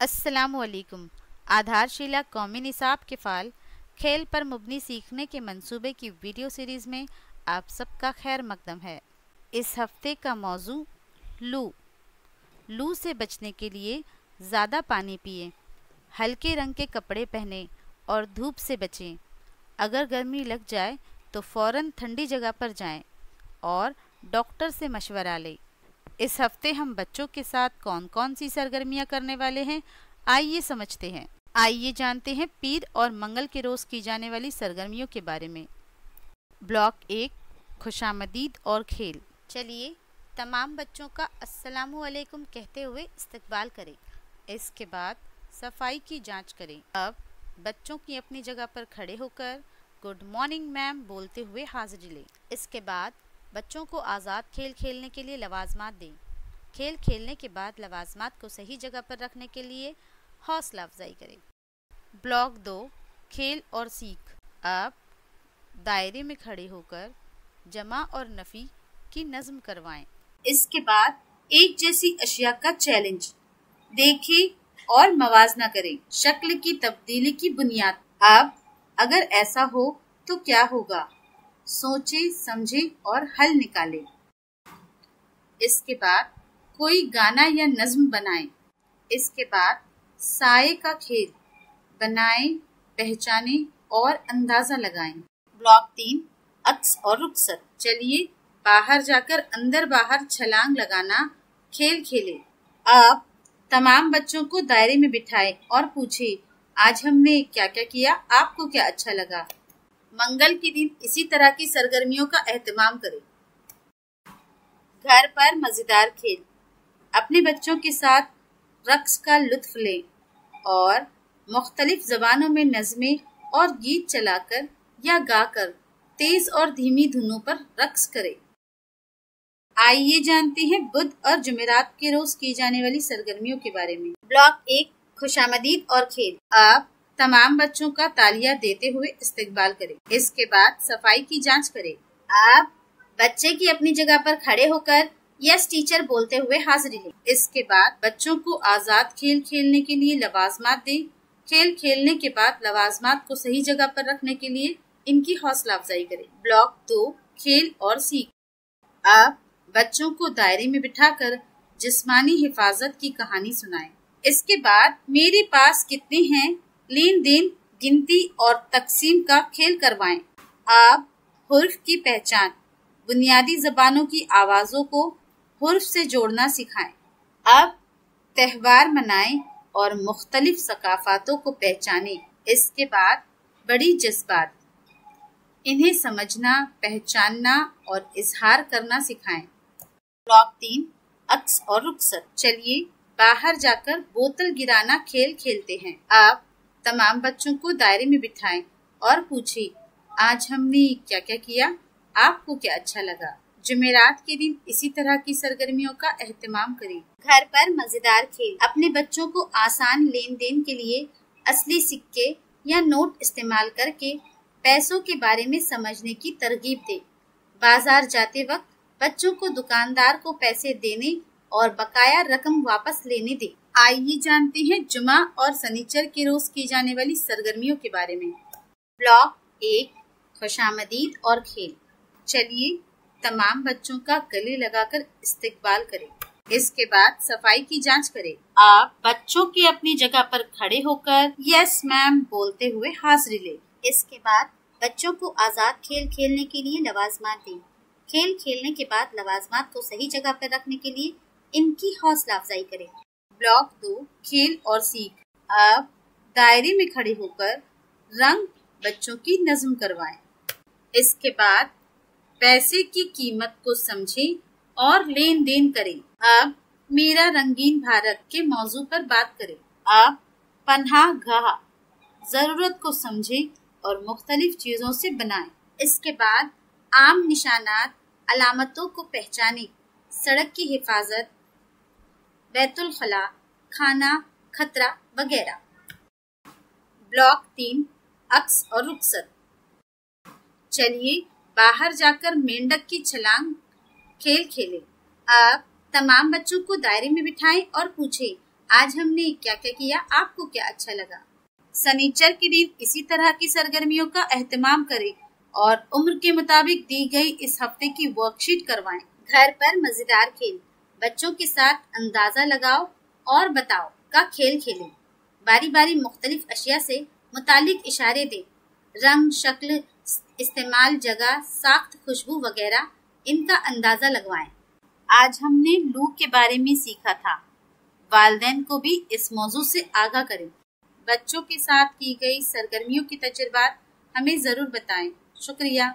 अस्सलामुअलैकुम। आधारशिला कौमी निसाब के फ़ाल खेल पर मुबनी सीखने के मंसूबे की वीडियो सीरीज़ में आप सबका खैर मकदम है। इस हफ्ते का मौजू लू से बचने के लिए ज़्यादा पानी पिएं, हल्के रंग के कपड़े पहनें और धूप से बचें। अगर गर्मी लग जाए तो फ़ौरन ठंडी जगह पर जाएं और डॉक्टर से मशवरा लें। इस हफ्ते हम बच्चों के साथ कौन कौन सी सरगर्मियां करने वाले हैं, आइए समझते हैं। आइए जानते हैं पीर और मंगल के रोज़ की जाने वाली सरगर्मियों के बारे में। ब्लॉक 1, खुशामदीद और खेल। चलिए तमाम बच्चों का अस्सलामु अलैकुम कहते हुए इस्तकबाल करें। इसके बाद सफाई की जांच करें। अब बच्चों की अपनी जगह पर खड़े होकर गुड मॉर्निंग मैम बोलते हुए हाजिरी लें। इसके बाद बच्चों को आज़ाद खेल खेलने के लिए लवाजमात दें। खेल खेलने के बाद लवाजमात को सही जगह पर रखने के लिए हौसला अफजाई करें। ब्लॉक 2, खेल और सीख। आप दायरे में खड़े होकर जमा और नफ़ी की नज़्म करवाएं। इसके बाद एक जैसी अशिया का चैलेंज देखें और मवाजना करें। शक्ल की तब्दीली की बुनियाद। अब अगर ऐसा हो तो क्या होगा, सोचे समझे और हल निकाले। इसके बाद कोई गाना या नज्म बनाएं। इसके बाद साए का खेल बनाएं, पहचाने और अंदाजा लगाएं। ब्लॉक 3, अक्स और रुखसत। चलिए बाहर जाकर अंदर बाहर छलांग लगाना खेल खेले। आप तमाम बच्चों को दायरे में बिठाएं और पूछे आज हमने क्या क्या किया, आपको क्या अच्छा लगा। मंगल के दिन इसी तरह की सरगर्मियों का एहतमाम करें। घर पर मजेदार खेल। अपने बच्चों के साथ रक्स का लुत्फ लें और मुख्तलिफ जबानों में नज़में और गीत चलाकर या गाकर तेज और धीमी धुनों पर रक्स करें। आइए जानते हैं बुध और जुमेरात के रोज की जाने वाली सरगर्मियों के बारे में। ब्लॉक 1, खुशामदीद और खेल। आप तमाम बच्चों का तालियां देते हुए इस्तकबाल करें। इसके बाद सफाई की जांच करें। आप बच्चे की अपनी जगह पर खड़े होकर यस टीचर बोलते हुए हाजिरी लें। इसके बाद बच्चों को आजाद खेल खेलने के लिए लवाजमात दें। खेल खेलने के बाद लवाजमात को सही जगह पर रखने के लिए इनकी हौसला अफजाई करें। ब्लॉक 2, खेल और सीख। आप बच्चों को दायरे में बिठाकर जिस्मानी हिफाजत की कहानी सुनाएं। इसके बाद मेरे पास कितने हैं, लेन देन, गिनती और तकसीम का खेल करवाएं। आप हुर्फ की पहचान, बुनियादी जबानों की आवाजों को हुर्फ से जोड़ना सिखाएं। अब त्योहार मनाएं और मुख्तलिफ सकाफातों को पहचानें। इसके बाद बड़ी जज्बात, इन्हें समझना, पहचानना और इजहार करना सिखाएं। ब्लॉक 3, अक्स और रुखसत। चलिए बाहर जाकर बोतल गिराना खेल खेलते हैं। आप तमाम बच्चों को दायरे में बिठाएं और पूछे आज हमने क्या क्या किया, आपको क्या अच्छा लगा। जुमेरात के दिन इसी तरह की सरगर्मियों का एहतमाम करें। घर पर मजेदार खेल। अपने बच्चों को आसान लेन देन के लिए असली सिक्के या नोट इस्तेमाल करके पैसों के बारे में समझने की तरगीब दें। बाजार जाते वक्त बच्चों को दुकानदार को पैसे देने और बकाया रकम वापस लेने दें। आइए जानते हैं जुमा और सनीचर के रोज की जाने वाली सरगर्मियों के बारे में। ब्लॉक 1, खुशामदीद और खेल। चलिए तमाम बच्चों का गले लगाकर इस्तकबाल करें। इसके बाद सफाई की जांच करें। आप बच्चों के अपनी जगह पर खड़े होकर यस मैम बोलते हुए हाजिरी लें। इसके बाद बच्चों को आजाद खेल खेलने के लिए लवाजमात दें। खेल खेलने के बाद लवाजमात को सही जगह पर रखने के लिए इनकी हौसला अफजाई करें। ब्लॉक 2, खेल और सीख। आप दायरे में खड़े होकर रंग बच्चों की नज़्म करवाएं। इसके बाद पैसे की कीमत को समझें और लेन देन करें। अब मेरा रंगीन भारत के मौजू पर बात करें। आप पनाह गाह, जरूरत को समझें और मुख्तलिफ चीजों से बनाएं। इसके बाद आम निशानात, अलामतों को पहचानें। सड़क की हिफाजत, बैतुल खला, खाना, खतरा वगैरह। ब्लॉक 3, अक्स और रुखसत। चलिए बाहर जाकर मेंढक की छलांग खेल खेलें। आप तमाम बच्चों को दायरे में बिठाएं और पूछें आज हमने क्या क्या किया, आपको क्या अच्छा लगा? शनिचर के दिन इसी तरह की सरगर्मियों का एहतमाम करें और उम्र के मुताबिक दी गई इस हफ्ते की वर्कशीट करवाएं। घर पर मजेदार खेल, बच्चों के साथ अंदाजा लगाओ और बताओ का खेल खेलें। बारी बारी मुख्तलिफ अशिया से मुतालिक इशारे दें। रंग, शक्ल, इस्तेमाल, जगह, साख्त, खुशबू वगैरह इनका अंदाजा लगवाएं। आज हमने लू के बारे में सीखा था। वालिदैन को भी इस मौजू से आगाह करें। बच्चों के साथ की गई सरगर्मियों के तजुर्बात हमें जरूर बताएं। शुक्रिया।